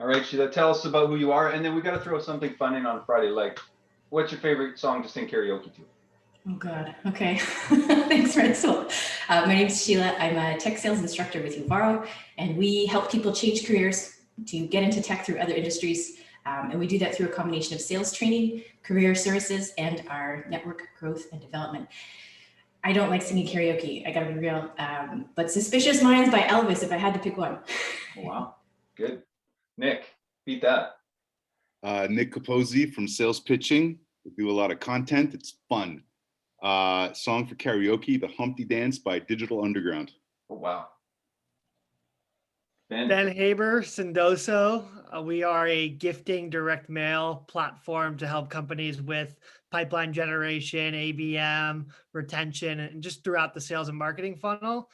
All right, Sheila, tell us about who you are, and then we got to throw something fun in on Friday. Like, what's your favorite song to sing karaoke to? Oh God. Okay. Thanks, Francois. My name is Sheila. I'm a tech sales instructor with Uvaro, and we help people change careers to get into tech through other industries. And we do that through a combination of sales training, career services, and our network growth and development. I don't like singing karaoke. I gotta be real. But Suspicious Minds by Elvis, if I had to pick one. Oh, wow. Good. Nick, beat that. Nick Capozzi from Sales Pitching. We do a lot of content. It's fun. Song for karaoke, The Humpty Dance by Digital Underground. Oh, wow. Ben Haber, Sendoso. We are a gifting direct mail platform to help companies with pipeline generation, ABM, retention, and just throughout the sales and marketing funnel.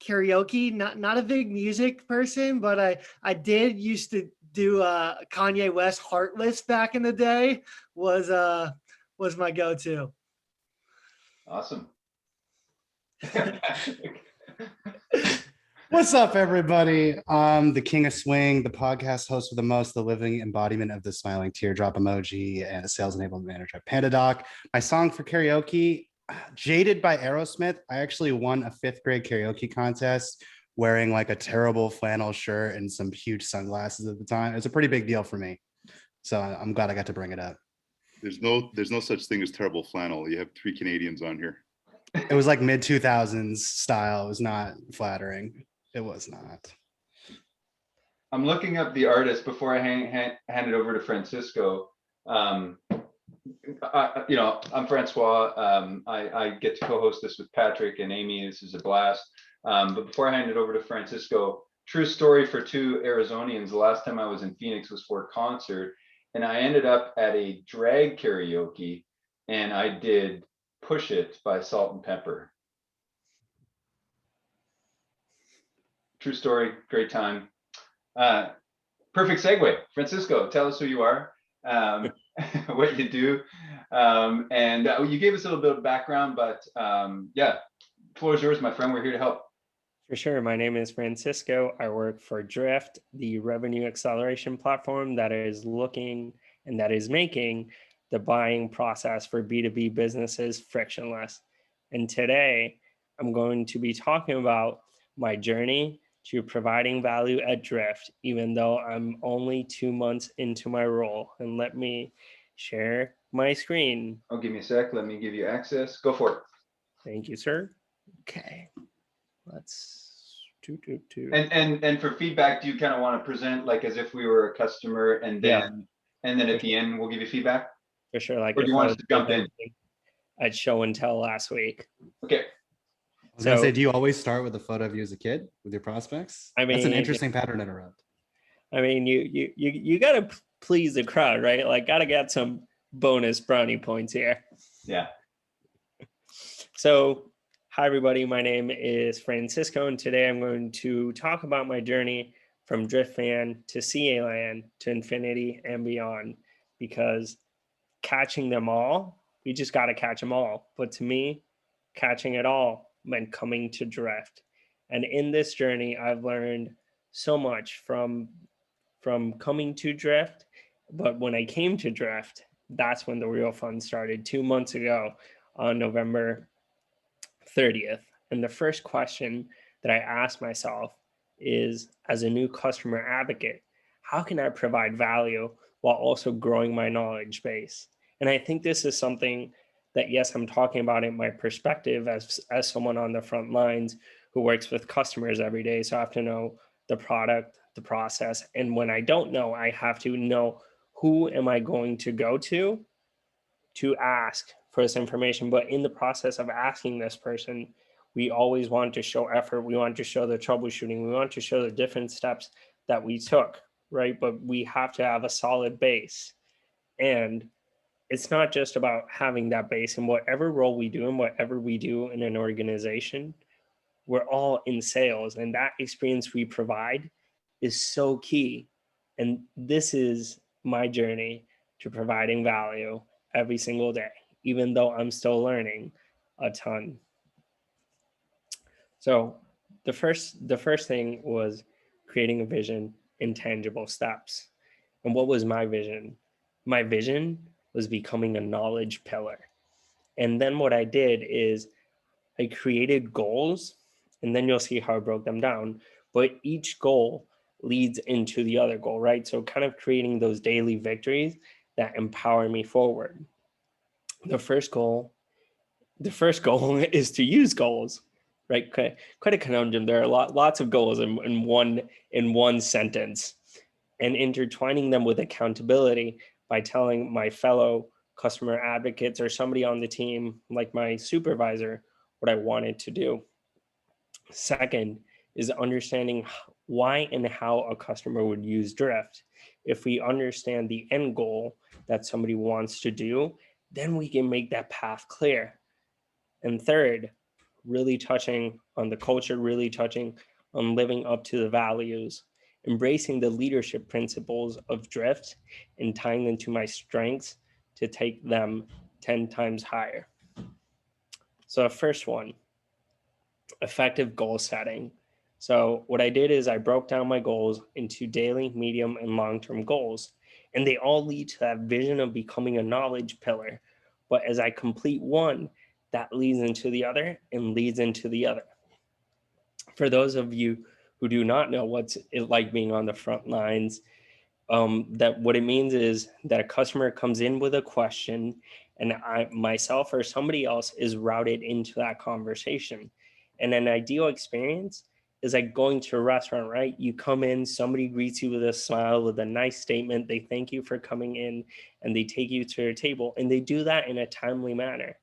Karaoke, not a big music person, but I did used to do Kanye West Heartless back in the day was my go-to. Awesome. What's up, everybody? I'm the King of Swing, the podcast host with the most, the living embodiment of the smiling teardrop emoji, and a sales enablement manager at PandaDoc. My song for karaoke, Jaded by Aerosmith. I actually won a 5th grade karaoke contest wearing like a terrible flannel shirt and some huge sunglasses at the time. It was a pretty big deal for me. So I'm glad I got to bring it up. There's no such thing as terrible flannel. You have 3 Canadians on here. It was like mid 2000s style. It was not flattering. It was not. I'm looking up the artist before I hand it over to Francisco. I'm Francois. I get to co-host this with Patrick and Amy. This is a blast. But before I hand it over to Francisco, true story for 2 Arizonians. The last time I was in Phoenix was for a concert, and I ended up at a drag karaoke, and I did Push It by Salt and Pepper. True story, great time. Perfect segue. Francisco, tell us who you are, what you do, and you gave us a little bit of background, but yeah, floor is yours, my friend. We're here to help. For sure. My name is Francisco. I work for Drift, the revenue acceleration platform that is looking and that is making the buying process for B2B businesses frictionless. And today, I'm going to be talking about my journey to providing value at Drift, even though I'm only 2 months into my role. And let me share my screen. Oh, give me a sec. Let me give you access. Go for it. Thank you, sir. Okay, let's do. And for feedback, do you kind of want to present like as if we were a customer, and then at the end we'll give you feedback? For sure. Like, or do you want us to jump in at show and tell last week? Okay. I was gonna say, do you always start with a photo of you as a kid with your prospects? I mean, that's an interesting pattern to interrupt. I mean, you gotta please the crowd, right? Like, gotta get some bonus brownie points here. Yeah. So, hi everybody, my name is Francisco, and today I'm going to talk about my journey from Drift fan to CA land to infinity and beyond, because catching them all, we just gotta catch them all. But to me, catching it all meant coming to Drift. And in this journey, I've learned so much from coming to Drift. But when I came to Drift, that's when the real fun started 2 months ago on November 30th. And the first question that I asked myself is, as a new customer advocate, how can I provide value while also growing my knowledge base? And I think this is something that, yes, I'm talking about in my perspective as someone on the front lines who works with customers every day. So I have to know the product, the process. And when I don't know, I have to know, who am I going to go to ask for this information? But in the process of asking this person, we always want to show effort. We want to show the troubleshooting. We want to show the different steps that we took, right? But we have to have a solid base. And it's not just about having that base. In whatever role we do and whatever we do in an organization, we're all in sales, and that experience we provide is so key. And this is my journey to providing value every single day, even though I'm still learning a ton. So the first thing was creating a vision intangible steps. And what was my vision? My vision was becoming a knowledge pillar. And then what I did is I created goals, and then you'll see how I broke them down. But each goal leads into the other goal, right? So kind of creating those daily victories that empower me forward. The first goal is to use goals, right? Quite a conundrum. There are lots of goals in one sentence, and intertwining them with accountability by telling my fellow customer advocates or somebody on the team, like my supervisor, what I wanted to do. Second is understanding why and how a customer would use Drift. If we understand the end goal that somebody wants to do, then we can make that path clear. And third, really touching on the culture, really touching on living up to the values, embracing the leadership principles of Drift and tying them to my strengths to take them 10 times higher. So the first one, effective goal setting. So what I did is I broke down my goals into daily, medium, and long-term goals, and they all lead to that vision of becoming a knowledge pillar. But as I complete one, that leads into the other and leads into the other. For those of you who do not know what's it like being on the front lines, that what it means is that a customer comes in with a question, and I myself or somebody else is routed into that conversation. And an ideal experience is like going to a restaurant, right? You come in, somebody greets you with a smile, with a nice statement. They thank you for coming in, and they take you to your table, and they do that in a timely manner.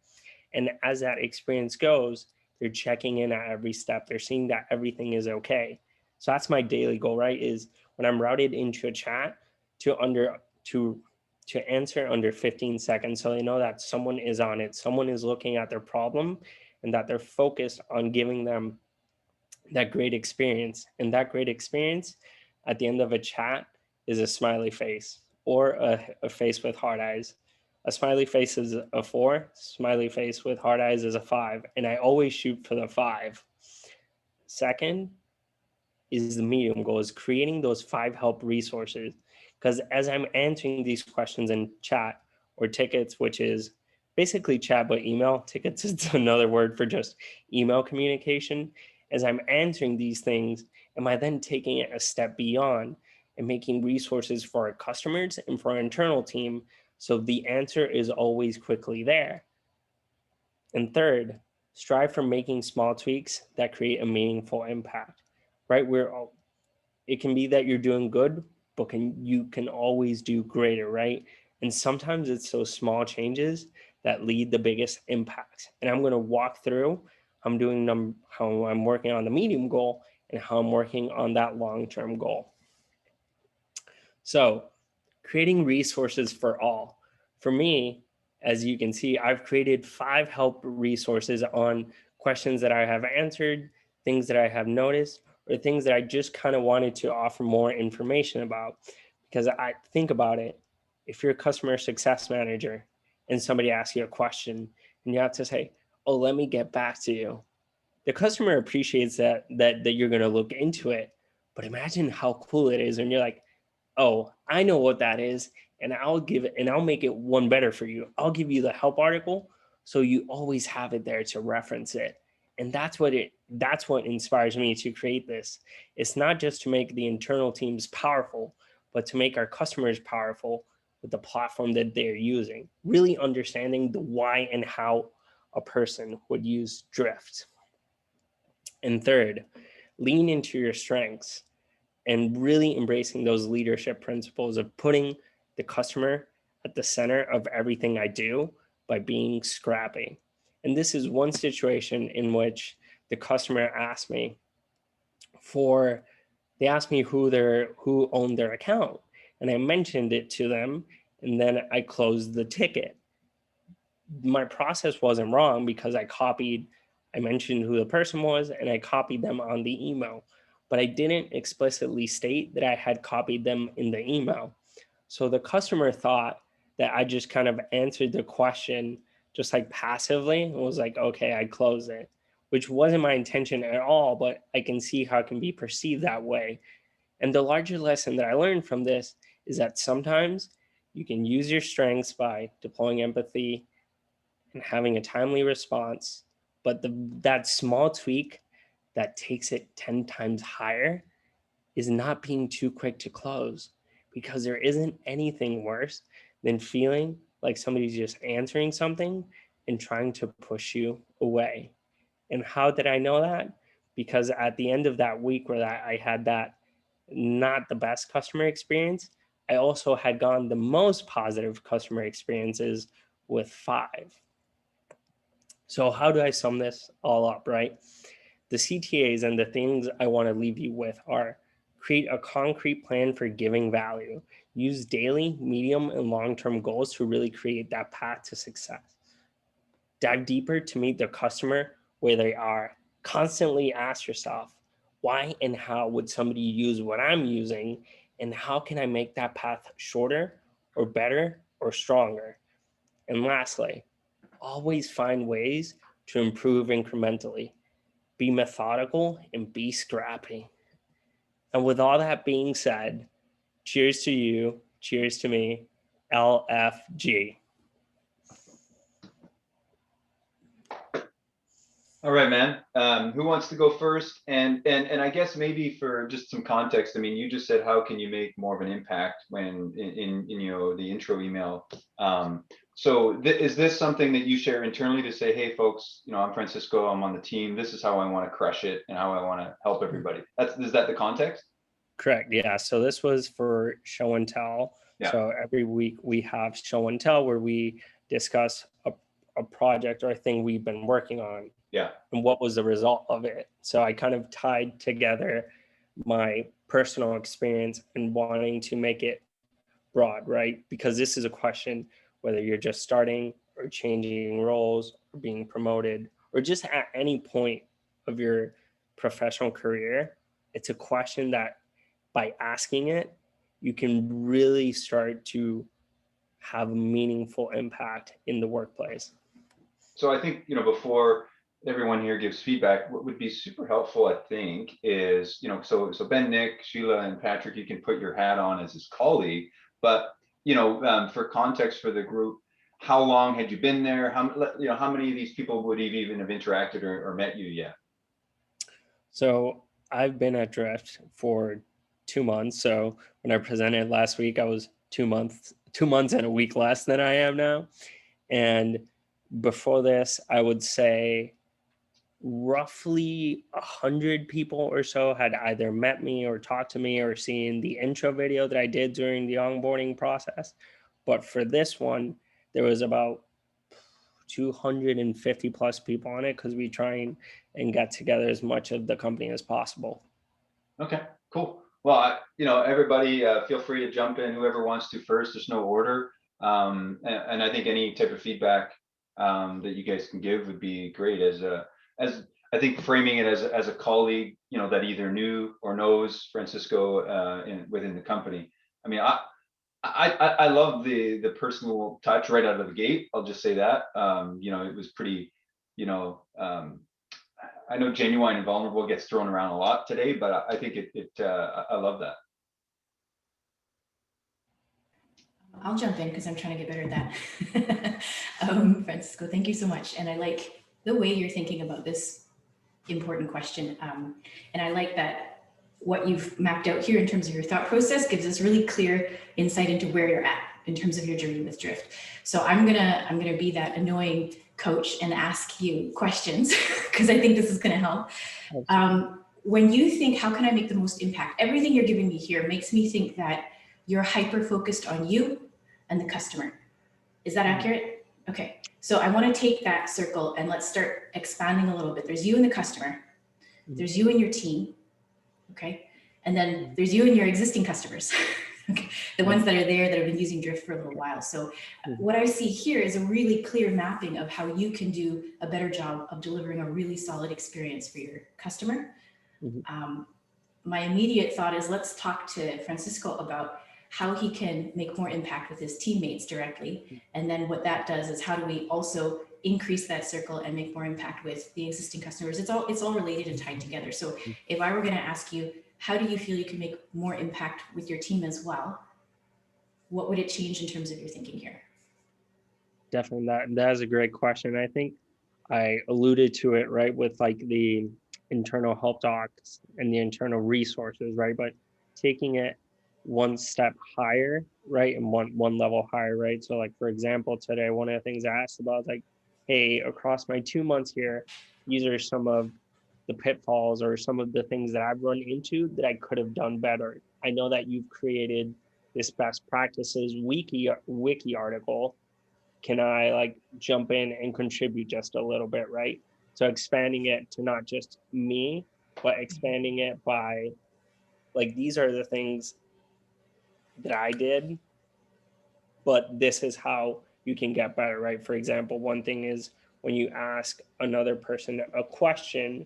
And as that experience goes, they're checking in at every step. They're seeing that everything is okay. So that's my daily goal, right? Is when I'm routed into a chat to answer under 15 seconds. So they know that someone is on it. Someone is looking at their problem and that they're focused on giving them that great experience. And that great experience at the end of a chat is a smiley face or a face with hard eyes. A smiley face is a 4, smiley face with hard eyes is a 5. And I always shoot for the 5. Second is the medium goal, is creating those 5 help resources. Because as I'm answering these questions in chat or tickets, which is basically chat but email, tickets is another word for just email communication. As I'm answering these things, am I then taking it a step beyond and making resources for our customers and for our internal team, so the answer is always quickly there? And third, strive for making small tweaks that create a meaningful impact, right? It can be that you're doing good, but you can always do greater, right? And sometimes it's those small changes that lead the biggest impact. And I'm going to walk through how I'm working on the medium goal and how I'm working on that long-term goal. So creating resources for all. For me, as you can see, I've created 5 help resources on questions that I have answered, things that I have noticed, or things that I just kind of wanted to offer more information about. Because I think about it, if you're a customer success manager and somebody asks you a question and you have to say, oh, let me get back to you. The customer appreciates that you're going to look into it. But imagine how cool it is when you're like, oh, I know what that is, and I'll make it one better for you. I'll give you the help article so you always have it there to reference it. And that's what inspires me to create this. It's not just to make the internal teams powerful, but to make our customers powerful with the platform that they're using, really understanding the why and how a person would use Drift. And third, lean into your strengths and really embracing those leadership principles of putting the customer at the center of everything I do by being scrappy. And this is one situation in which the customer asked me who owned their account. And I mentioned it to them, and then I closed the ticket. My process wasn't wrong because I mentioned who the person was and I copied them on the email, but I didn't explicitly state that I had copied them in the email. So the customer thought that I just kind of answered the question just like passively and was like, okay, I closed it, which wasn't my intention at all, but I can see how it can be perceived that way. And the larger lesson that I learned from this is that sometimes you can use your strengths by deploying empathy and having a timely response, but that small tweak that takes it 10 times higher is not being too quick to close, because there isn't anything worse than feeling like somebody's just answering something and trying to push you away. And how did I know that? Because at the end of that week where I had that not the best customer experience, I also had gotten the most positive customer experiences with 5. So how do I sum this all up, right? The CTAs and the things I want to leave you with are: create a concrete plan for giving value. Use daily, medium, and long-term goals to really create that path to success. Dive deeper to meet the customer where they are. Constantly ask yourself, why and how would somebody use what I'm using? And how can I make that path shorter or better or stronger? And lastly, always find ways to improve incrementally. Be methodical and be scrappy. And with all that being said, cheers to you, cheers to me, LFG. All right, man. Who wants to go first? And I guess maybe for just some context, I mean, you just said, how can you make more of an impact when in you know, the intro email? So is this something that you share internally to say, hey, folks, you know, I'm Francisco, I'm on the team. This is how I want to crush it and how I want to help everybody. Is that the context? Correct. Yeah. So this was for show and tell. Yeah. So every week we have show and tell where we discuss a project or a thing we've been working on. Yeah. And what was the result of it. So I kind of tied together my personal experience and wanting to make it broad, right? Because this is a question, whether you're just starting or changing roles or being promoted or just at any point of your professional career, it's a question that by asking it, you can really start to have a meaningful impact in the workplace. So I think, you know, before everyone here gives feedback, what would be super helpful, I think, is, you know, so Ben, Nick, Sheila, and Patrick, you can put your hat on as his colleague, but, you know, for context for the group, how long had you been there? How many of these people would even have interacted or met you yet? So I've been at Drift for 2 months. So when I presented last week, I was 2 months and a week less than I am now. And before this, I would say roughly 100 people or so had either met me or talked to me or seen the intro video that I did during the onboarding process. But for this one, there was about 250 plus people on it because we try and get together as much of the company as possible. Okay, cool. Well, you know, everybody feel free to jump in, whoever wants to first. There's no order. And I think any type of feedback that you guys can give would be great, as I think framing it as a colleague, you know, that either knew or knows Francisco within the company. I mean, I love the personal touch right out of the gate. I'll just say that. You know, it was pretty, you know, I know genuine and vulnerable gets thrown around a lot today, but I think I love that. I'll jump in because I'm trying to get better at that. Francisco, thank you so much. And I like the way you're thinking about this important question. And I like that what you've mapped out here in terms of your thought process gives us really clear insight into where you're at in terms of your journey with Drift. So I'm gonna be that annoying coach and ask you questions because I think this is gonna help. When you think, how can I make the most impact? Everything you're giving me here makes me think that you're hyper focused on you and the customer. Is that accurate? Okay, so I want to take that circle and let's start expanding a little bit. There's you and the customer, there's you and your team, okay? And then there's you and your existing customers, okay? The ones that are there that have been using Drift for a little while. So what I see here is a really clear mapping of how you can do a better job of delivering a really solid experience for your customer. My immediate thought is let's talk to Francisco about how he can make more impact with his teammates directly. And then what that does is how do we also increase that circle and make more impact with the existing customers? It's all related and tied together. So if I were going to ask you, how do you feel you can make more impact with your team as well? What would it change in terms of your thinking here? Definitely, that is a great question. I think I alluded to it, right, with like the internal help docs and the internal resources, right? But taking it one step higher, right, and one level higher, right? So like, for example, today, one of the things I asked about is like, hey, across my 2 months here, these are some of the pitfalls or some of the things that I've run into that I could have done better. I know that you've created this best practices wiki article. Can I like jump in and contribute just a little bit, right? So expanding it to not just me, but expanding it by like, these are the things that I did, but this is how you can get better, right? For example, one thing is when you ask another person a question,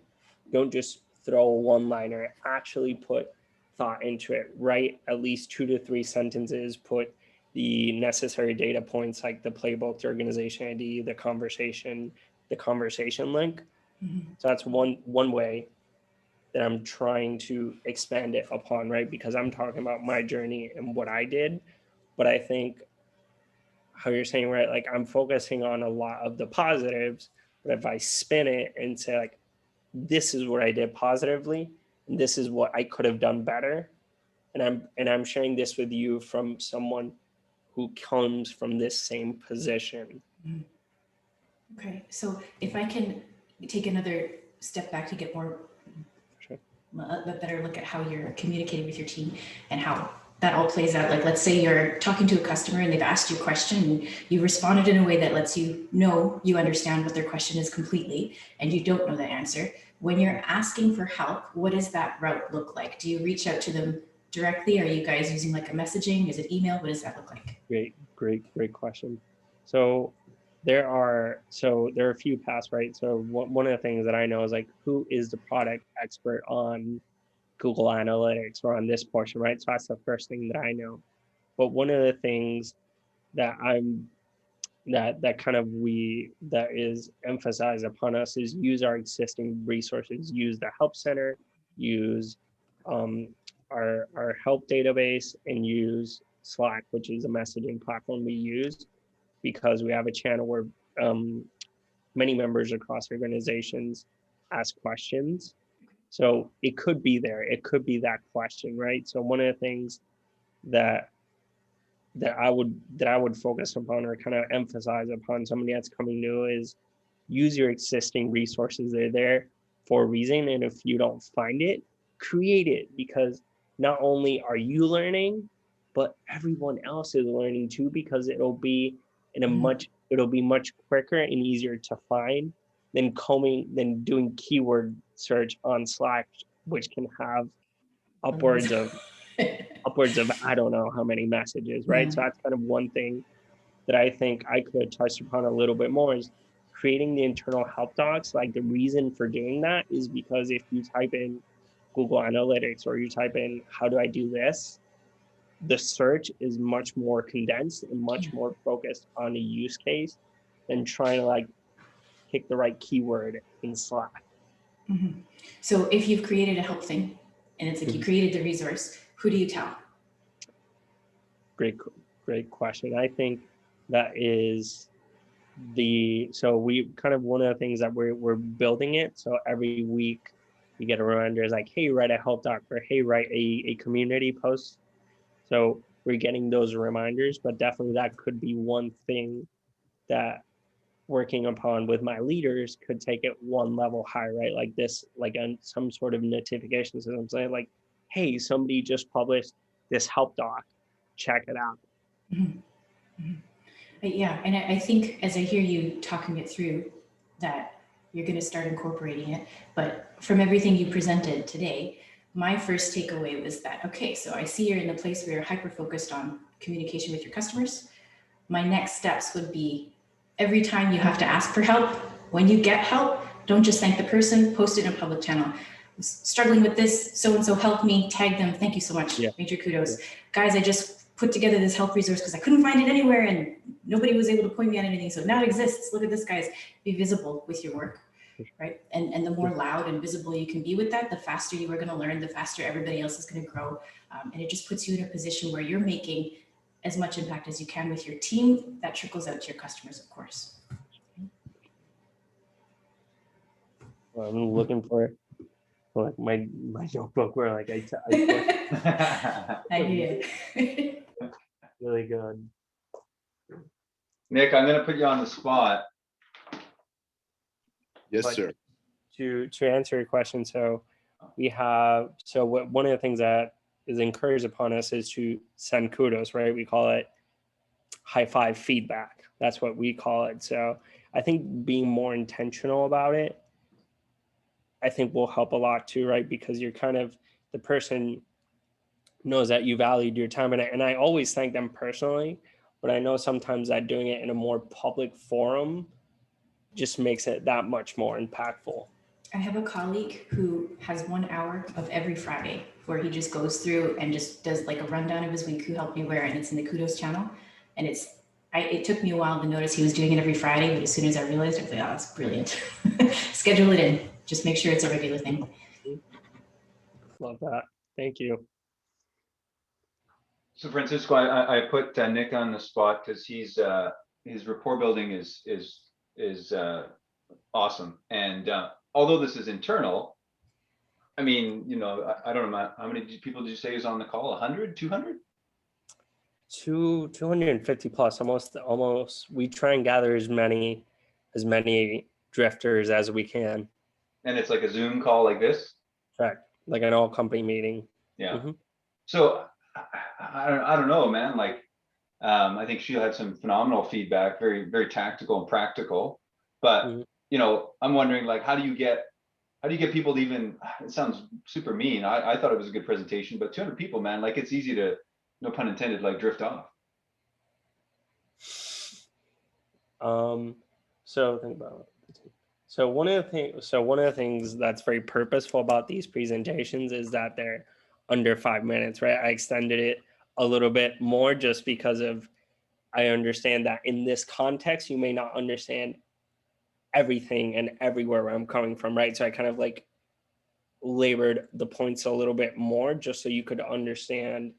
don't just throw a one-liner, actually put thought into it, write at least 2 to 3 sentences, put the necessary data points like the playbook, the organization ID, the conversation link. So that's one way that I'm trying to expand it upon, right? Because I'm talking about my journey and what I did, but I think how you're saying, right, like I'm focusing on a lot of the positives, but if I spin it and say like, this is what I did positively, and this is what I could have done better, and I'm sharing this with you from someone who comes from this same position. Okay, so if I can take another step back to get more, a better look at how you're communicating with your team and how that all plays out. Like, let's say you're talking to a customer and they've asked you a question and you responded in a way that lets you know you understand what their question is completely and you don't know the answer. When you're asking for help, what does that route look like? Do you reach out to them directly? Are you guys using like a messaging? Is it email? What does that look like? Great question. So there are a few paths, right? So one of the things that I know is like, who is the product expert on Google Analytics or on this portion, right? So that's the first thing that I know. But one of the things that that is emphasized upon us is use our existing resources, use the help center, use our help database, and use Slack, which is a messaging platform we use, because we have a channel where many members across organizations ask questions. So it could be there. It could be that question, right? So one of the things that I would focus upon or kind of emphasize upon somebody that's coming new is use your existing resources. They're there for a reason. And if you don't find it, create it, because not only are you learning, but everyone else is learning too, because it'll be much quicker and easier to find than doing keyword search on Slack, which can have upwards of I don't know how many messages, right? Yeah. So that's kind of one thing that I think I could have touched upon a little bit more, is creating the internal help docs. Like, the reason for doing that is because if you type in Google Analytics or you type in, how do I do this? The search is much more condensed and much more focused on a use case than trying to like pick the right keyword in Slack. Mm-hmm. So if you've created a help thing and it's like you created the resource, who do you tell? Great question. I think that is so we kind of, one of the things that we're building it. So every week you get a reminder, is like, hey, write a help doc, or hey, write a community post. So we're getting those reminders, but definitely that could be one thing that working upon with my leaders could take it one level higher, right? Like this, like on some sort of notification system saying like, hey, somebody just published this help doc, check it out. Mm-hmm. Mm-hmm. Yeah, and I think as I hear you talking it through, that you're going to start incorporating it. But from everything you presented today, my first takeaway was that, okay, so I see you're in the place where you're hyper-focused on communication with your customers. My next steps would be, every time you have to ask for help, when you get help, don't just thank the person, post it in a public channel. Struggling with this, so-and-so helped me, tag them, thank you so much, major kudos. Yeah. Guys, I just put together this help resource because I couldn't find it anywhere and nobody was able to point me on anything. So now it exists. Look at this, guys. Be visible with your work. right? And the more loud and visible you can be with that, the faster you are going to learn, the faster everybody else is going to grow. And it just puts you in a position where you're making as much impact as you can with your team. That trickles out to your customers, of course. Well, I'm looking for like my notebook where like I I hear you. really good. Nick, I'm gonna put you on the spot. Yes, But sir. To answer your question, so one of the things that is encouraged upon us is to send kudos, right? We call it high five feedback. That's what we call it. So I think being more intentional about it, I think will help a lot too, right? Because you're kind of, the person knows that you valued your time, and I always thank them personally, but I know sometimes that doing it in a more public forum just makes it that much more impactful. I have a colleague who has 1 hour of every Friday where he just goes through and just does like a rundown of his week, who helped me where, and it's in the kudos channel. And it took me a while to notice he was doing it every Friday, but as soon as I realized, I was like, oh, that's brilliant. Schedule it in. Just make sure it's a regular thing. Love that. Thank you. So Francisco, I put Nick on the spot because his rapport building is awesome. And although this is internal, I mean, you know, I don't know how many people did you say is on the call? 100, 200? 250 plus, almost. We try and gather as many drifters as we can. And it's like a Zoom call like this? Correct. Like an all company meeting. Yeah. Mm-hmm. So I don't know, man. Like, I think Sheila had some phenomenal feedback, very, very tactical and practical. But Mm-hmm. you know, I'm wondering, like, how do you get people to even? It sounds super mean. I thought it was a good presentation, but 200 people, man, like, it's easy to, no pun intended, like, drift off. So think about it. So one of the things that's very purposeful about these presentations is that they're under 5 minutes, right? I extended it a little bit more just because I understand that in this context, you may not understand everything and everywhere where I'm coming from, right? So I kind of like labored the points a little bit more just so you could understand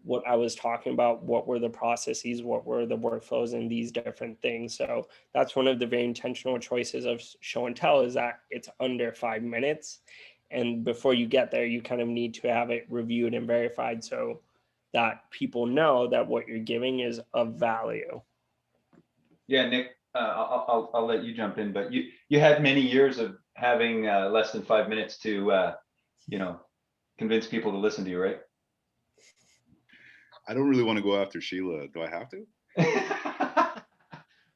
what I was talking about, what were the processes, what were the workflows, and these different things. So that's one of the very intentional choices of show and tell, is that it's under 5 minutes. And before you get there, you kind of need to have it reviewed and verified so that people know that what you're giving is of value. Yeah, Nick, I'll let you jump in, but you had many years of having less than 5 minutes to you know, convince people to listen to you, right? I don't really want to go after Sheila. Do I have to?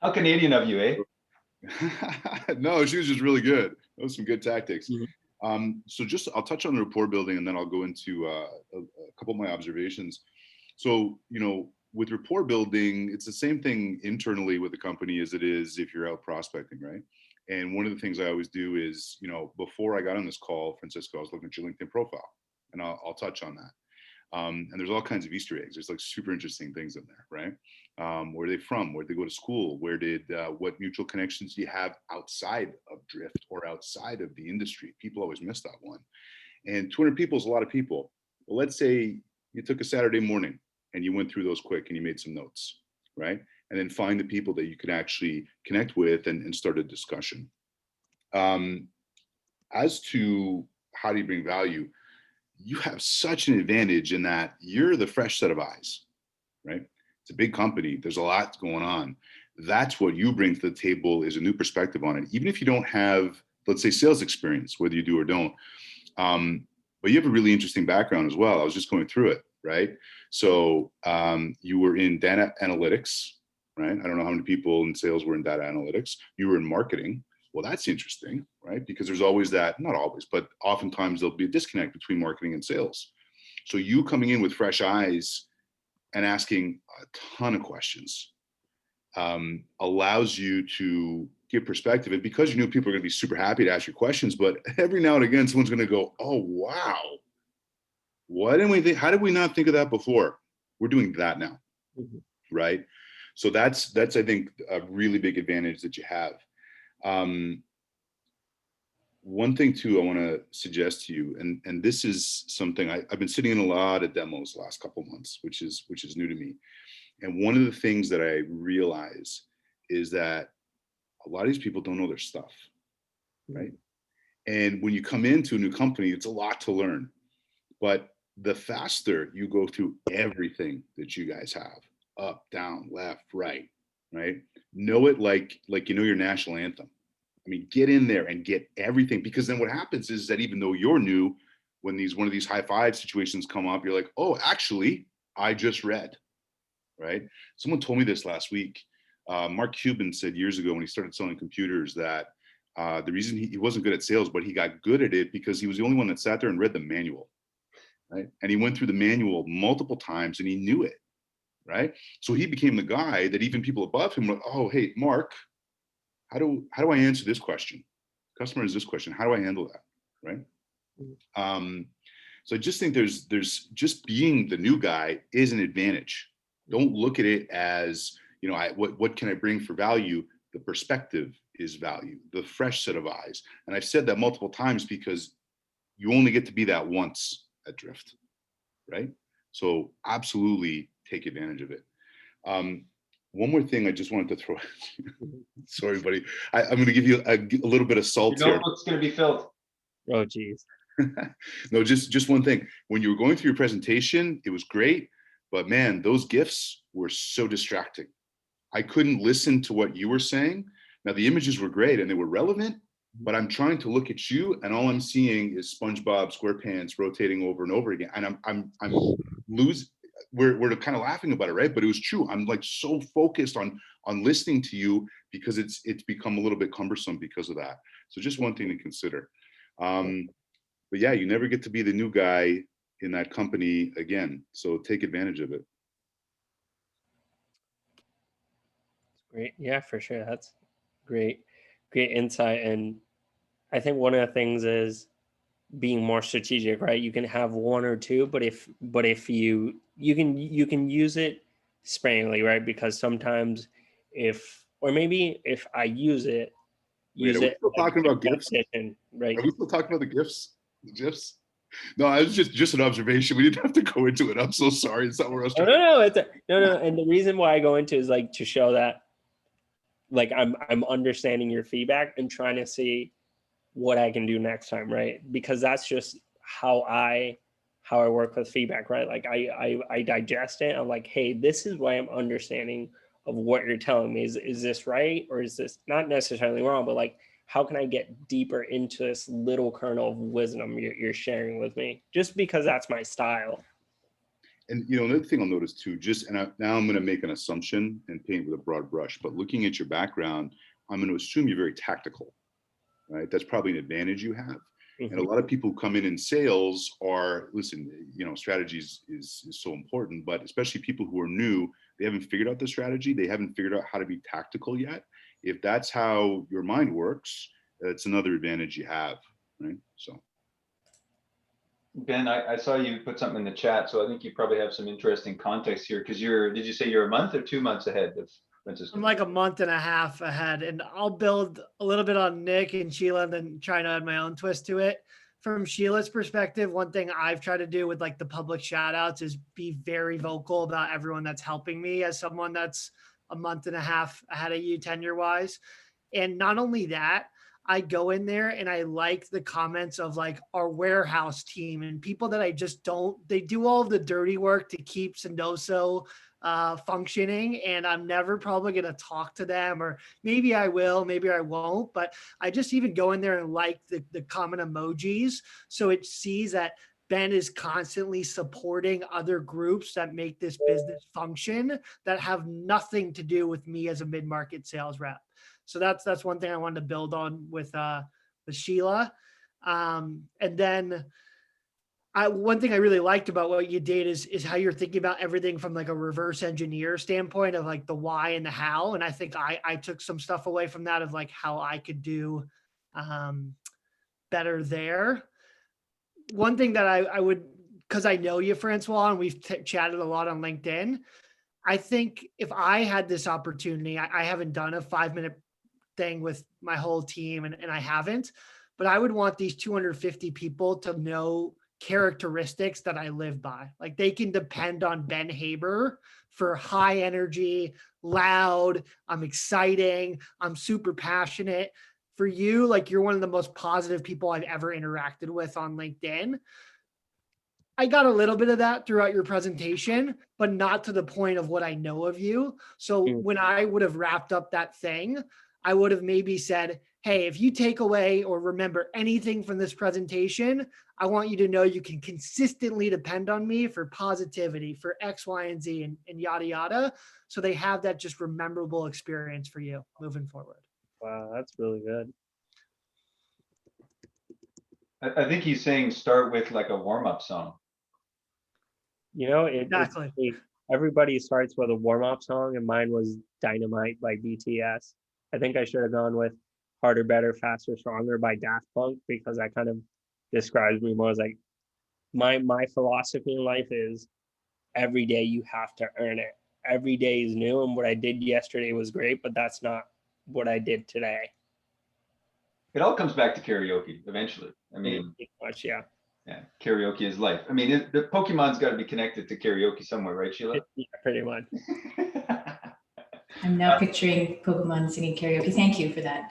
How Canadian of you, eh? No, she was just really good. That was some good tactics. Mm-hmm. So I'll touch on the rapport building, and then I'll go into a couple of my observations. So, you know, with rapport building, it's the same thing internally with the company as it is if you're out prospecting, right? And one of the things I always do is, you know, before I got on this call, Francisco, I was looking at your LinkedIn profile, and I'll touch on that. And there's all kinds of Easter eggs. There's like super interesting things in there, right? Where are they from? Where did they go to school? What mutual connections do you have outside of Drift or outside of the industry? People always miss that one. And 200 people is a lot of people. Well, let's say you took a Saturday morning and you went through those quick and you made some notes, right? And then find the people that you could actually connect with and start a discussion. As to how do you bring value, you have such an advantage in that you're the fresh set of eyes, right? It's a big company. There's a lot going on. That's what you bring to the table, is a new perspective on it. Even if you don't have, let's say, sales experience, whether you do or don't, but you have a really interesting background as well. I was just going through it, right? So you were in data analytics, right? I don't know how many people in sales were in data analytics. You were in marketing. Well, that's interesting, right? Because there's always that, not always, but oftentimes there'll be a disconnect between marketing and sales. So you coming in with fresh eyes and asking a ton of questions allows you to give perspective. And because you know people are going to be super happy to ask you questions, but every now and again, someone's going to go, oh, wow. Why didn't we think, how did we not think of that before? We're doing that now, right? So that's I think a really big advantage that you have. One thing too, I want to suggest to you, and this is something I've been sitting in a lot of demos the last couple of months, which is new to me. And one of the things that I realize is that a lot of these people don't know their stuff, right? And when you come into a new company, it's a lot to learn. But the faster you go through everything that you guys have, up, down, left, right, know it like you know your national anthem. I mean, get in there and get everything, because then what happens is that even though you're new, when one of these high five situations come up, you're like, oh, actually, I just read, right? Someone told me this last week. Mark Cuban said years ago when he started selling computers that the reason he wasn't good at sales, but he got good at it because he was the only one that sat there and read the manual, right? And he went through the manual multiple times and he knew it, right? So he became the guy that even people above him were, oh, hey, Mark, how do I answer this question? Customer is this question. How do I handle that, right? So I just think there's just being the new guy is an advantage. Don't look at it as, you know, what can I bring for value? The perspective is value, the fresh set of eyes. And I've said that multiple times because you only get to be that once at Drift, right? So absolutely take advantage of it. One more thing I just wanted to throw at you. Sorry, buddy. I'm going to give you a little bit of salt Your here. notebook's going to be filled. Oh, geez. No, just one thing. When you were going through your presentation, it was great, but man, those GIFs were so distracting. I couldn't listen to what you were saying. Now the images were great and they were relevant, but I'm trying to look at you and all I'm seeing is SpongeBob SquarePants rotating over and over again. And I'm losing. We're kind of laughing about it, right? But it was true. I'm like so focused on listening to you because it's become a little bit cumbersome because of that. So just one thing to consider. But yeah, you never get to be the new guy in that company again. So take advantage of it. Great. Yeah, for sure. That's great insight. And I think one of the things is being more strategic, right? You can have one or two, but if you can use it sparingly, right? Because sometimes if I use it, Wait, are we still talking about GIFs? Right? Are we still talking about the GIFs? The GIFs? No, it was just an observation. We didn't have to go into it. I'm so sorry. It's not where I was trying. No. And the reason why I go into is like to show that, like I'm understanding your feedback and trying to see what I can do next time, right? Because that's just how I work with feedback, right? Like I digest it. I'm like, hey, this is why I'm understanding of what you're telling me. Is this right? Or is this not necessarily wrong, but like, how can I get deeper into this little kernel of wisdom you're sharing with me? Just because that's my style. And you know, another thing I'll notice too, now I'm going to make an assumption and paint with a broad brush, but looking at your background, I'm going to assume you're very tactical, right? That's probably an advantage you have. And a lot of people who come in sales are, listen, you know, strategies is so important, but especially people who are new, they haven't figured out the strategy. They haven't figured out how to be tactical yet. If that's how your mind works, that's another advantage you have, right? So. Ben, I saw you put something in the chat, so I think you probably have some interesting context here because did you say you're a month or 2 months ahead of Francisco? I'm like a month and a half ahead, and I'll build a little bit on Nick and Sheila and then try to add my own twist to it. From Sheila's perspective, one thing I've tried to do with like the public shout outs is be very vocal about everyone that's helping me as someone that's a month and a half ahead of you tenure wise. And not only that, I go in there and I like the comments of like our warehouse team and people that I just they do all of the dirty work to keep Sendoso functioning, and I'm never probably going to talk to them, or maybe I will, maybe I won't, but I just even go in there and like the common emojis. So it sees that Ben is constantly supporting other groups that make this business function that have nothing to do with me as a mid-market sales rep. So that's one thing I wanted to build on with Sheila. And then one thing I really liked about what you did is how you're thinking about everything from like a reverse engineer standpoint of like the why and the how. And I think I took some stuff away from that of like how I could do better there. One thing that I would, because I know you, Francois, and we've chatted a lot on LinkedIn. I think if I had this opportunity, I haven't done a 5-minute thing with my whole team and I haven't, but I would want these 250 people to know characteristics that I live by. Like they can depend on Ben Haber for high energy, loud, I'm exciting, I'm super passionate. For you, like you're one of the most positive people I've ever interacted with on LinkedIn. I got a little bit of that throughout your presentation, but not to the point of what I know of you. So when I would have wrapped up that thing, I would have maybe said, hey, if you take away or remember anything from this presentation, I want you to know you can consistently depend on me for positivity, for X, Y, and Z, and yada, yada. So they have that just rememberable experience for you moving forward. Wow, that's really good. I think he's saying start with like a warm-up song. Exactly. Everybody starts with a warm-up song, and mine was Dynamite by BTS. I think I should have gone with Harder, Better, Faster, Stronger by Daft Punk, because that kind of describes me more as like my philosophy in life is every day you have to earn it. Every day is new, and what I did yesterday was great, but that's not what I did today. It all comes back to karaoke eventually. I mean, pretty much, yeah. Yeah, karaoke is life. I mean, the Pokemon's got to be connected to karaoke somewhere, right, Sheila? Yeah, pretty much. I'm now picturing Pokemon singing karaoke. Thank you for that.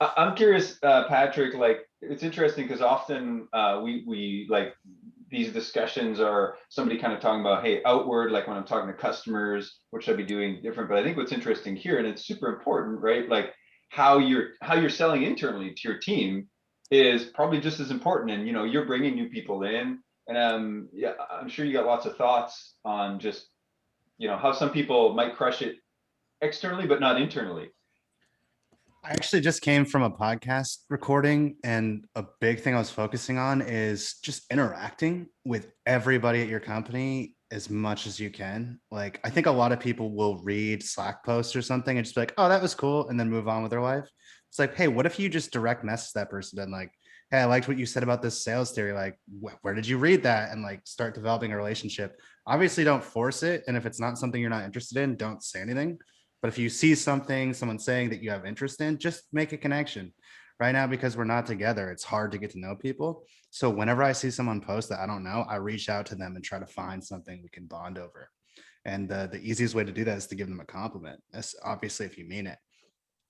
I'm curious, Patrick, like it's interesting because often we like these discussions are somebody kind of talking about, hey, outward, like when I'm talking to customers, what should I be doing different? But I think what's interesting here, and it's super important, right? Like how you're selling internally to your team is probably just as important. And you're bringing new people in, and yeah, I'm sure you got lots of thoughts on just how some people might crush it externally but not internally. I actually just came from a podcast recording, and a big thing I was focusing on is just interacting with everybody at your company as much as you can. Like, I think a lot of people will read Slack posts or something and just be like, oh, that was cool, and then move on with their life. It's like, hey, what if you just direct message that person and like, hey, I liked what you said about this sales theory. Like, where did you read that? And like start developing a relationship. Obviously, don't force it. And if it's not something you're not interested in, don't say anything. But if you see something, someone saying that you have interest in, just make a connection. Right now, because we're not together, it's hard to get to know people. So whenever I see someone post that I don't know, I reach out to them and try to find something we can bond over. And the easiest way to do that is to give them a compliment. That's obviously if you mean it.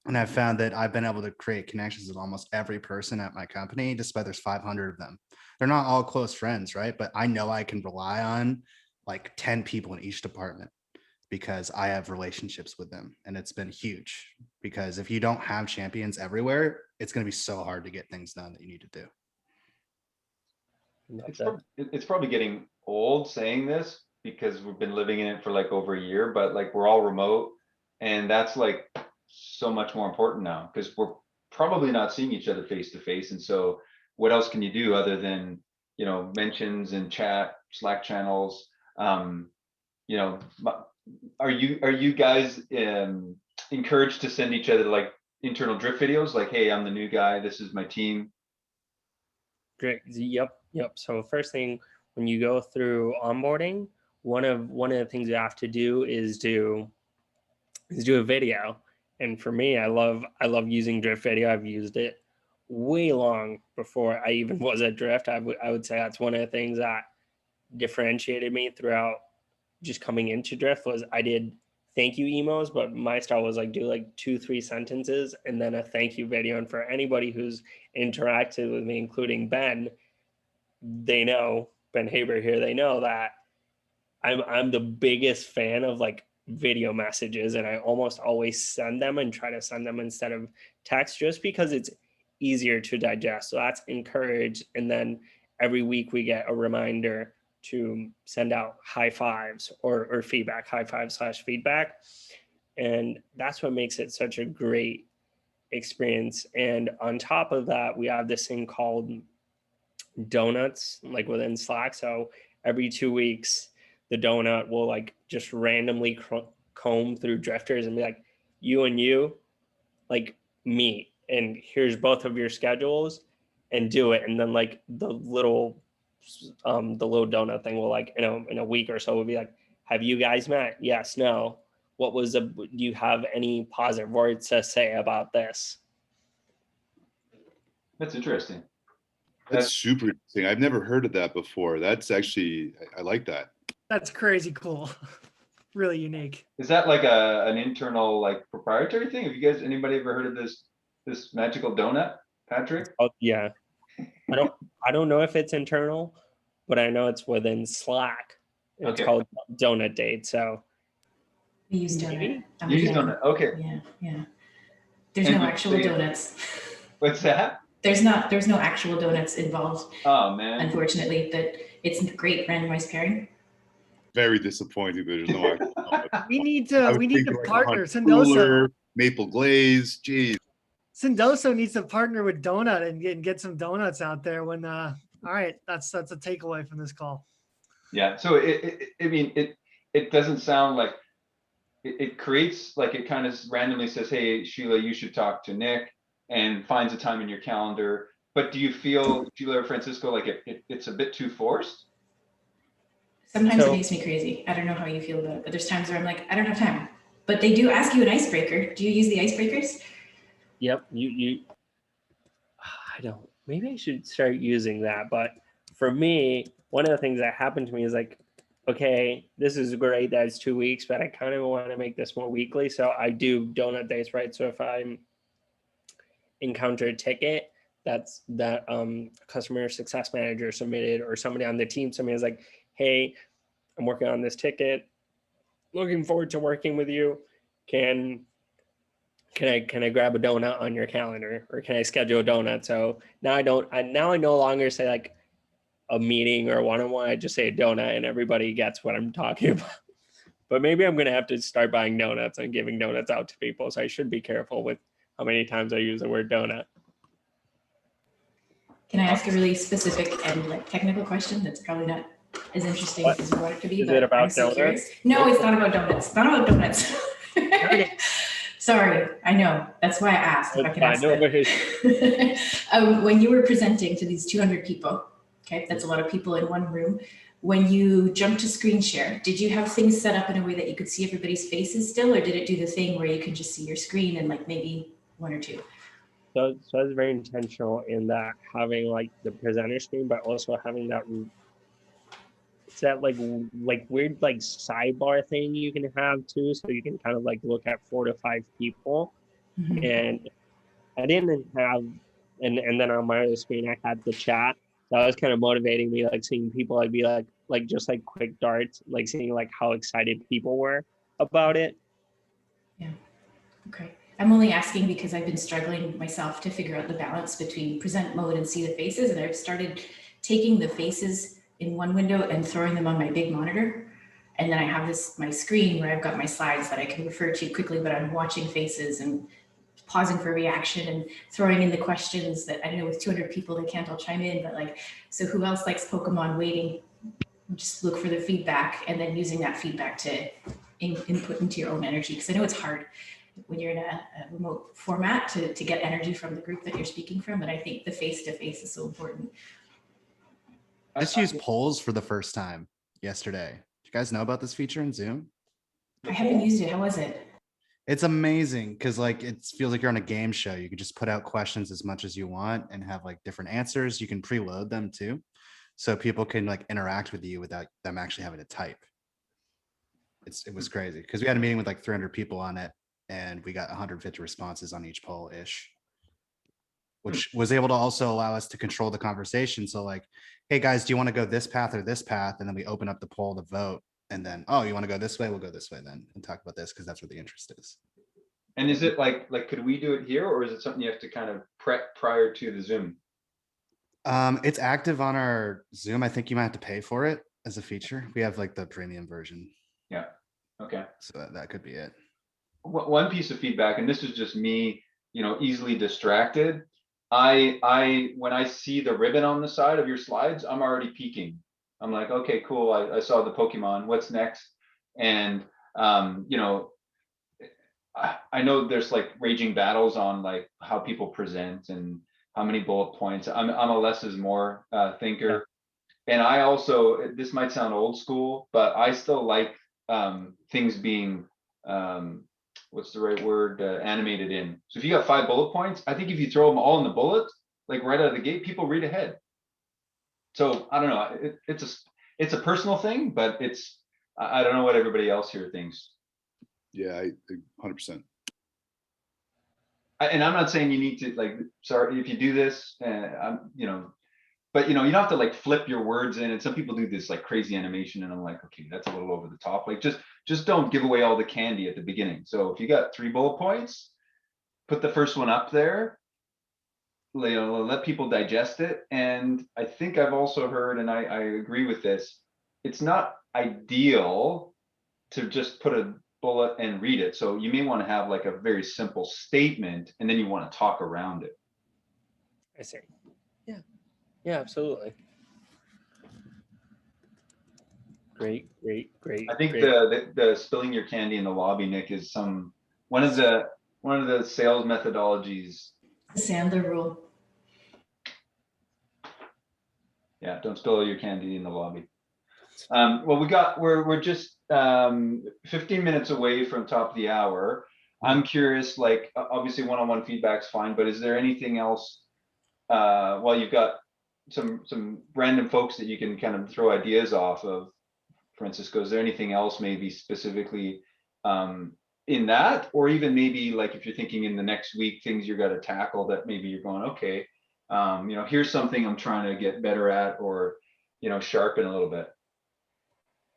And I've found that I've been able to create connections with almost every person at my company, despite there's 500 of them. They're not all close friends, right? But I know I can rely on like 10 people in each department, because I have relationships with them, and it's been huge. Because if you don't have champions everywhere, it's going to be so hard to get things done that you need to do. It's probably getting old saying this because we've been living in it for like over a year, but like we're all remote, and that's like so much more important now because we're probably not seeing each other face to face. And so what else can you do other than mentions and chat, Slack channels? Are you guys encouraged to send each other like internal drift videos, like, hey, I'm the new guy, this is my team? Great. Yep. So first thing, when you go through onboarding, one of the things you have to do is do a video. And for me, I love using Drift video. I've used it way long before I even was at Drift. I would say that's one of the things that differentiated me throughout just coming into Drift. Was I did thank you emails, but my style was like do like 2-3 sentences and then a thank you video. And for anybody who's interacted with me, including Ben, they know, Ben Haber here, they know that I'm the biggest fan of like video messages, and I almost always send them and try to send them instead of text, just because it's easier to digest. So that's encouraged. And then every week we get a reminder to send out high fives or feedback, high five / feedback. And that's what makes it such a great experience. And on top of that, we have this thing called donuts, like within Slack. So every 2 weeks, the donut will like just randomly comb through drifters and be like, you and you like meet, and here's both of your schedules and do it. And then like the little donut thing will like, in a week or so will be like, have you guys met? Yes, no. Do you have any positive words to say about this? That's interesting. That's super interesting. I've never heard of that before. That's actually, I like that. That's crazy cool. Really unique. Is that like an internal like proprietary thing? Have you guys, anybody ever heard of this magical donut, Patrick? Oh yeah. I don't know if it's internal, but I know it's within Slack. It's Okay. called Donut Date. So We use donut. Maybe? You use donut. Okay. Yeah. There's And no would actual they- donuts. What's that? There's no actual donuts involved, Oh man. unfortunately, but it's great randomized pairing. Very disappointing. There's no actual. We need I to was we need to thinking like a partner. honey Sendoso. cooler, maple glaze. Geez. Sendoso needs to partner with Donut and get some donuts out there when all right, that's a takeaway from this call. Yeah. So I mean, it doesn't sound like it creates like it kind of randomly says, hey, Sheila, you should talk to Nick, and finds a time in your calendar. But do you feel, Sheila or Francisco, like it's a bit too forced? Sometimes So- it makes me crazy. I don't know how you feel about it, but there's times where I'm like, I don't have time. But they do ask you an icebreaker. Do you use the icebreakers? yep, you I don't, maybe I should start using that. But for me, one of the things that happened to me is like, okay, this is great that it's 2 weeks, but I kind of want to make this more weekly. So I do donut days, right? So if I encounter a ticket that customer success manager submitted, or somebody on the team submitted, is like, hey, I'm working on this ticket, looking forward to working with you. Can I grab a donut on your calendar, or can I schedule a donut? So now I no longer say like a meeting or one-on-one. I just say a donut, and everybody gets what I'm talking about. But maybe I'm gonna have to start buying donuts and giving donuts out to people. So I should be careful with how many times I use the word donut. Can I ask a really specific and like technical question that's probably not as interesting What? as you want it to be? Is but it about I'm so donuts? curious. No, it's not about donuts. It's not about donuts. Okay. Sorry, I know. That's why I asked if I That's could fine. ask No it. worries. When you were presenting to these 200 people, okay, that's a lot of people in one room. When you jumped to screen share, did you have things set up in a way that you could see everybody's faces still, or did it do the thing where you can just see your screen and like maybe one or two? So I was very intentional in that, having like the presenter screen, but also having that like weird like sidebar thing you can have too, so you can kind of like look at 4 to 5 people. Mhm. And I didn't have, and then on my other screen I had the chat. That was kind of motivating me, like seeing people. I'd be like just like quick darts, like seeing like how excited people were about it. Okay. I'm only asking because I've been struggling myself to figure out the balance between present mode and see the faces. And I've started taking the faces in one window and throwing them on my big monitor. And then I have my screen where I've got my slides that I can refer to quickly, but I'm watching faces and pausing for reaction and throwing in the questions that, I don't know, with 200 people, they can't all chime in, but like, so who else likes Pokemon? Waiting, just look for the feedback, and then using that feedback to input into your own energy. Because I know it's hard when you're in a remote format to get energy from the group that you're speaking from, but I think the face-to-face is so important. I just used polls for the first time yesterday. Do you guys know about this feature in Zoom? I haven't used it. How was it? It's amazing because like it feels like you're on a game show. You can just put out questions as much as you want and have like different answers. You can preload them too, so people can like interact with you without them actually having to type. It was crazy because we had a meeting with like 300 people on it, and we got 150 responses on each poll ish, which was able to also allow us to control the conversation. So like, hey guys, do you want to go this path or this path? And then we open up the poll to vote. And then, oh, you want to go this way? We'll go this way then and talk about this because that's where the interest is. And is it like could we do it here, or is it something you have to kind of prep prior to the Zoom? It's active on our Zoom. I think you might have to pay for it as a feature. We have like the premium version. Yeah. Okay. So that could be it. One piece of feedback, and this is just me, easily distracted. I when I see the ribbon on the side of your slides, I'm already peeking. I'm like, okay, cool. I saw the Pokemon. What's next? And I know there's like raging battles on like how people present and how many bullet points. I'm a less is more thinker, and I also, this might sound old school, but I still like things being what's the right word, animated in. So if you got 5 bullet points, I think if you throw them all in the bullet, like right out of the gate, people read ahead. So I don't know, it's a personal thing, but I don't know what everybody else here thinks. Yeah, I 100%. And I'm not saying you need to, like, sorry, if you do this, you know, but you know, you don't have to like flip your words in. And some people do this like crazy animation, and I'm like, okay, that's a little over the top. Like, just don't give away all the candy at the beginning. So if you got 3 bullet points, put the first one up there, you know, let people digest it. And I think I've also heard, and I agree with this, it's not ideal to just put a bullet and read it. So you may want to have like a very simple statement, and then you want to talk around it. I see. Yeah. Yeah, absolutely. Great. I think great. the spilling your candy in the lobby, Nick, is one of the sales methodologies. The Sandler rule. Yeah, don't spill your candy in the lobby. Well, we're just 15 minutes away from top of the hour. I'm curious, like, obviously one-on-one feedback's fine, but is there anything else? Well, you've got some random folks that you can kind of throw ideas off of, Francisco. Is there anything else maybe specifically in that, or even maybe like if you're thinking in the next week, things you're going to tackle that maybe you're going, okay, you know, here's something I'm trying to get better at, or, you know, sharpen a little bit.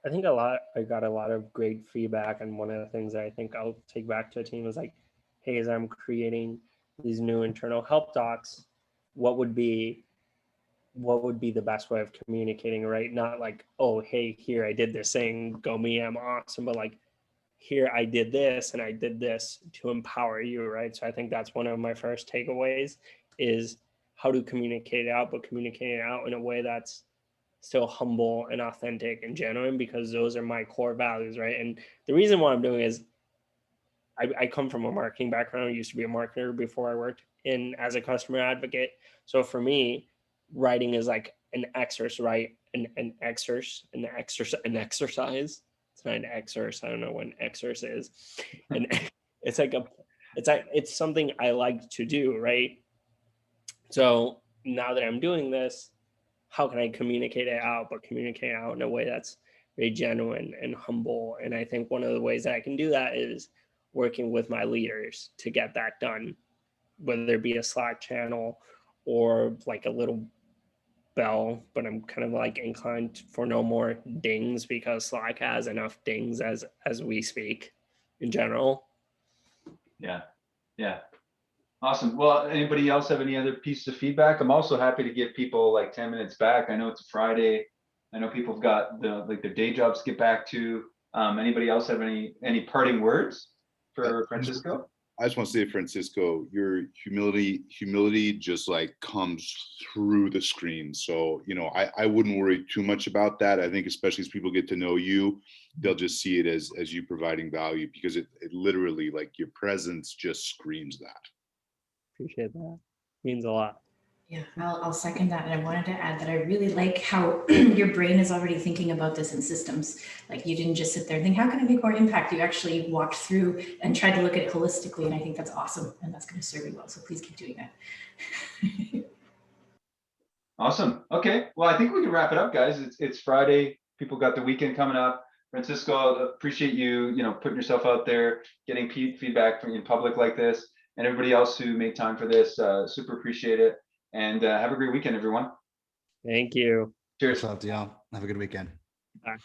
I think I got a lot of great feedback, and one of the things that I think I'll take back to the team is like, hey, as I'm creating these new internal help docs, what would be the best way of communicating, right? Not like, oh, hey, here I did this thing, go me, I'm awesome, but like, here I did this and I did this to empower you, right? So I think that's one of my first takeaways is how to communicate it out, but communicate it out in a way that's still humble and authentic and genuine, because those are my core values, right? And the reason why I'm doing it is I come from a marketing background. I used to be a marketer before I worked as a customer advocate. So for me, writing is like an exercise, right? An exercise. It's not an exercise. I don't know what an exercise is. And it's something I like to do, right? So now that I'm doing this, how can I communicate it out, but communicate it out in a way that's very genuine and humble? And I think one of the ways that I can do that is working with my leaders to get that done, whether it be a Slack channel or like a little bell, but I'm kind of like inclined for no more dings, because Slack has enough dings as we speak in general. Yeah. Awesome. Well, anybody else have any other pieces of feedback? I'm also happy to give people like 10 minutes back. I know it's a Friday. I know people have got their day jobs to get back to. Anybody else have any parting words for Francisco? I just want to say, Francisco, your humility just like comes through the screen. So, you know, I wouldn't worry too much about that. I think especially as people get to know you, they'll just see it as you providing value, because it literally, like, your presence just screams that. Appreciate that. Means a lot. Yeah, I'll second that. And I wanted to add that I really like how your brain is already thinking about this in systems. Like, you didn't just sit there and think, how can I make more impact? You actually walked through and tried to look at it holistically. And I think that's awesome. And that's going to serve you well. So please keep doing that. Awesome. Okay. Well, I think we can wrap it up, guys. It's Friday. People got the weekend coming up. Francisco, appreciate you, you know, putting yourself out there, getting feedback from in public like this, and everybody else who made time for this. Super appreciate it. And have a great weekend, everyone. Thank you. Cheers. What's up, y'all? Have a good weekend. Bye.